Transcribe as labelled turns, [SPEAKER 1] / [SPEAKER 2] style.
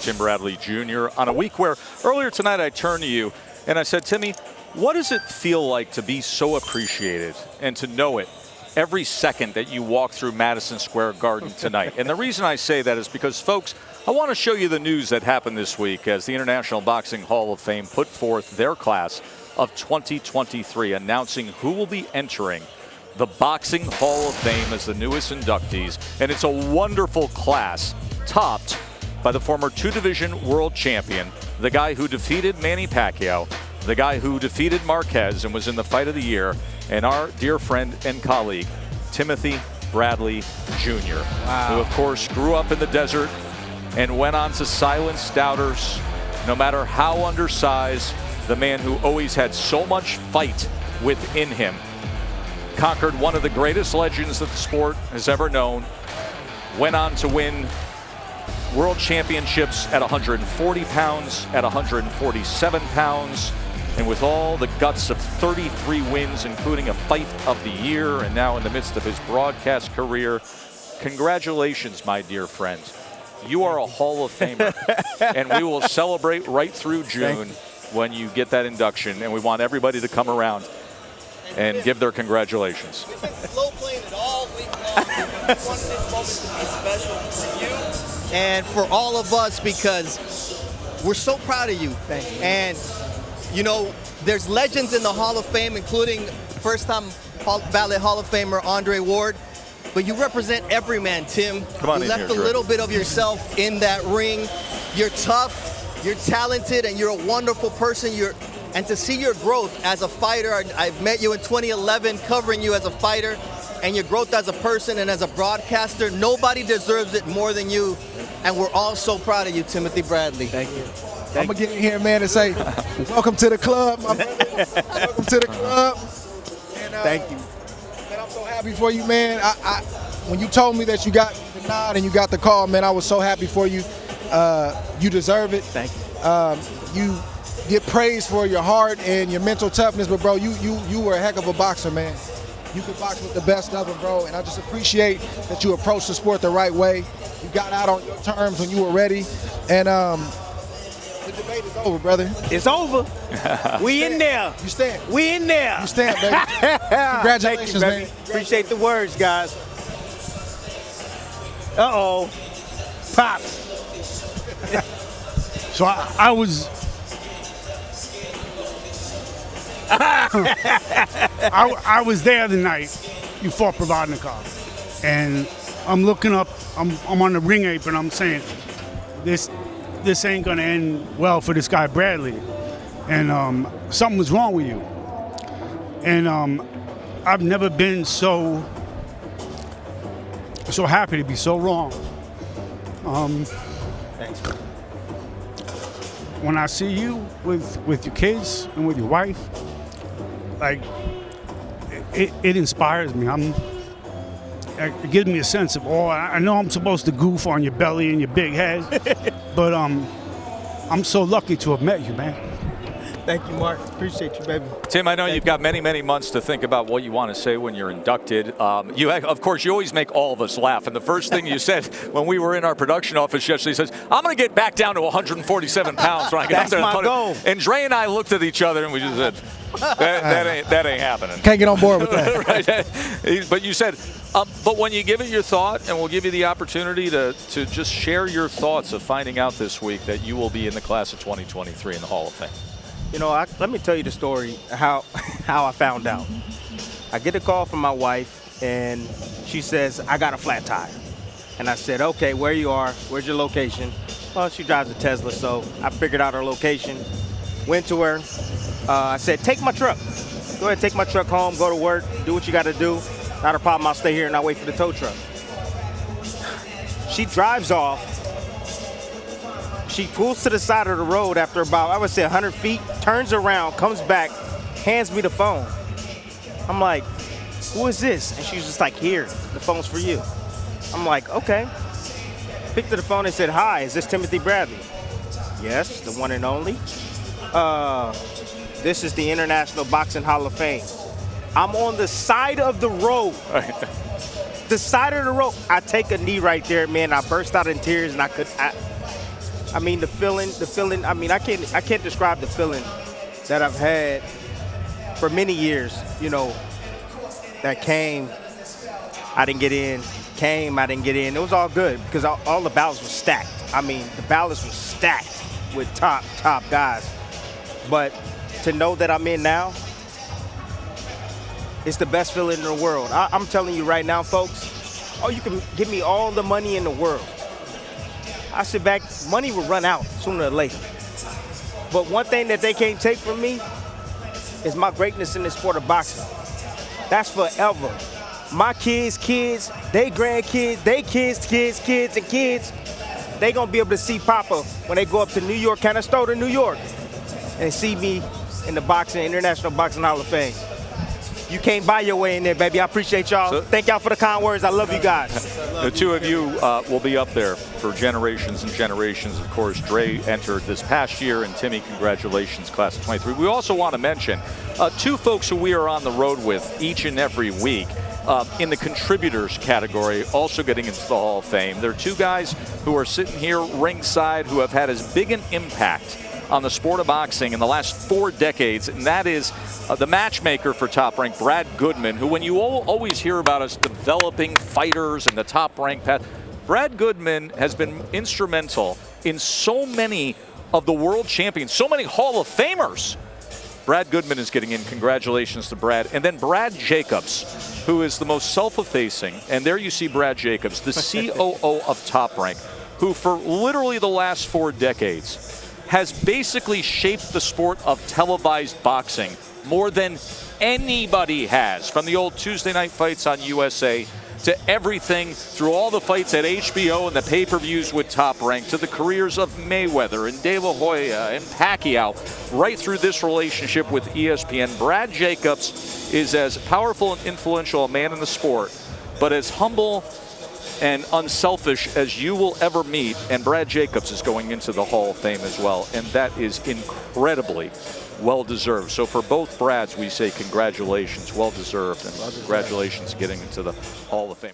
[SPEAKER 1] Tim Bradley Jr. on a week where earlier tonight I turned to you and I said, Timmy, what does it feel like to be so appreciated and to know it every second that you walk through Madison Square Garden tonight? And the reason I say that is because, folks, I want to show you the news that happened this week as the International Boxing Hall of Fame put forth their class of 2023, announcing who will be entering the Boxing Hall of Fame as the newest inductees. And it's a wonderful class, topped by the former two-division world champion, the guy who defeated Manny Pacquiao, the guy who defeated Marquez and was in the fight of the year, and our dear friend and colleague, Timothy Bradley Jr., who, of course, grew up in the desert and went on to silence doubters, no matter how undersized, the man who always had so much fight within him, conquered one of the greatest legends that the sport has ever known, went on to win world championships at 140 pounds, at 147 pounds, and with all the guts of 33 wins, including a fight of the year, and now in the midst of his broadcast career. Congratulations, my dear friends. You are a Hall of Famer, and we will celebrate right through June when you get that induction, and we want everybody to come around and give their congratulations.
[SPEAKER 2] We've been slow playing it all week long. We wanted this moment to be special for you and for all of us because we're so proud of you.
[SPEAKER 3] Thank you.
[SPEAKER 2] And, you know, there's legends in the Hall of Fame, including first-time ballot Hall of Famer Andre Ward. But you represent every man, Tim.
[SPEAKER 1] Come on
[SPEAKER 2] you
[SPEAKER 1] in
[SPEAKER 2] left
[SPEAKER 1] here,
[SPEAKER 2] a little bit of yourself in that ring. You're tough, you're talented, and you're a wonderful person. And to see your growth as a fighter, I met you in 2011 covering you as a fighter, and your growth as a person and as a broadcaster, nobody deserves it more than you. And we're all so proud of you, Timothy Bradley.
[SPEAKER 3] Thank you.
[SPEAKER 4] I'm going to get in here, man, and say, welcome to the club, my brother. Welcome to the club. And,
[SPEAKER 3] Thank you.
[SPEAKER 4] Man, I'm so happy for you, man. When you told me that you got the nod and you got the call, man, I was so happy for you. You deserve it.
[SPEAKER 3] Thank you.
[SPEAKER 4] You get praised for your heart and your mental toughness, but, bro, you were a heck of a boxer, man. You could box with the best of them, bro, and I just appreciate that you approached the sport the right way. You got out on your terms when you were ready, and the debate is over, brother.
[SPEAKER 3] It's over. We in there.
[SPEAKER 4] You stand.
[SPEAKER 3] We in there.
[SPEAKER 4] You stand, baby. Congratulations,
[SPEAKER 3] Thank you,
[SPEAKER 4] man.
[SPEAKER 3] Appreciate the words, guys. Uh-oh. Pops.
[SPEAKER 5] So I was I was there the night you fought Provodnikov, and I'm looking up. I'm on the ring apron. I'm saying, this ain't gonna end well for this guy Bradley, and something was wrong with you. And I've never been so happy to be so wrong.
[SPEAKER 3] Thanks.
[SPEAKER 5] When I see you with your kids and with your wife, like, it inspires me. It gives me a sense of awe. I know I'm supposed to goof on your belly and your big head, but I'm so lucky to have met you, man.
[SPEAKER 3] Thank you, Mark. Appreciate you, baby.
[SPEAKER 1] Tim, I know you've got many, many months to think about what you want to say when you're inducted. Of course, you always make all of us laugh. And the first thing you said when we were in our production office yesterday says, I'm going to get back down to 147 pounds when I get up there.
[SPEAKER 3] That's my goal.
[SPEAKER 1] And Dre and I looked at each other and we just said, that ain't happening.
[SPEAKER 4] Can't get on board with that.
[SPEAKER 1] Right. But you said, but when you give it your thought, and we'll give you the opportunity to just share your thoughts of finding out this week that you will be in the class of 2023 in the Hall of Fame.
[SPEAKER 3] You know, let me tell you the story, how I found out. I get a call from my wife, and she says, I got a flat tire. And I said, okay, where you are, where's your location? Well, she drives a Tesla, so I figured out her location, went to her. I said, take my truck. Go ahead, take my truck home, go to work, do what you got to do. Not a problem, I'll stay here and I'll wait for the tow truck. She drives off. She pulls to the side of the road after about, I would say, 100 feet, turns around, comes back, hands me the phone. I'm like, who is this? And she's just like, here, the phone's for you. I'm like, okay. Picked up the phone and said, hi, is this Timothy Bradley? Yes, the one and only. This is the International Boxing Hall of Fame. I'm on the side of the road. The side of the road. I take a knee right there, man. I burst out in tears, and I mean, the feeling, I mean, I can't describe the feeling that I've had for many years, you know, that came, I didn't get in, came, I didn't get in. It was all good because all the ballots were stacked. I mean, the ballots were stacked with top guys. But to know that I'm in now, it's the best feeling in the world. I'm telling you right now, folks, you can give me all the money in the world. I sit back, money will run out sooner or later. But one thing that they can't take from me is my greatness in the sport of boxing. That's forever. My kids, they grandkids, they kids, they gonna be able to see Papa when they go up to New York, Canastota, New York, and see me in the International Boxing Hall of Fame. You can't buy your way in there, baby. I appreciate y'all. Thank y'all for the kind words. I love you guys.
[SPEAKER 1] The two of you will be up there for generations and generations. Of course, Dre entered this past year, and Timmy, congratulations, class of 23. We also want to mention two folks who we are on the road with each and every week in the contributors category, also getting into the Hall of Fame. There are two guys who are sitting here ringside who have had as big an impact on the sport of boxing in the last 4 decades, and that is the matchmaker for Top Rank, Brad Goodman, who when you always hear about us developing fighters in the Top Rank path, Brad Goodman has been instrumental in so many of the world champions, so many Hall of Famers. Brad Goodman is getting in. Congratulations to Brad. And then Brad Jacobs, who is the most self-effacing, and there you see Brad Jacobs, the COO of Top Rank, who for literally the last 4 decades has basically shaped the sport of televised boxing more than anybody has. From the old Tuesday night fights on USA to everything through all the fights at HBO and the pay-per-views with Top Rank to the careers of Mayweather and De La Hoya and Pacquiao, right through this relationship with ESPN. Brad Jacobs is as powerful and influential a man in the sport, but as humble and unselfish as you will ever meet, and Brad Jacobs is going into the Hall of Fame as well, and that is incredibly well-deserved. So for both Brads, we say congratulations, well-deserved, and congratulations getting into the Hall of Fame.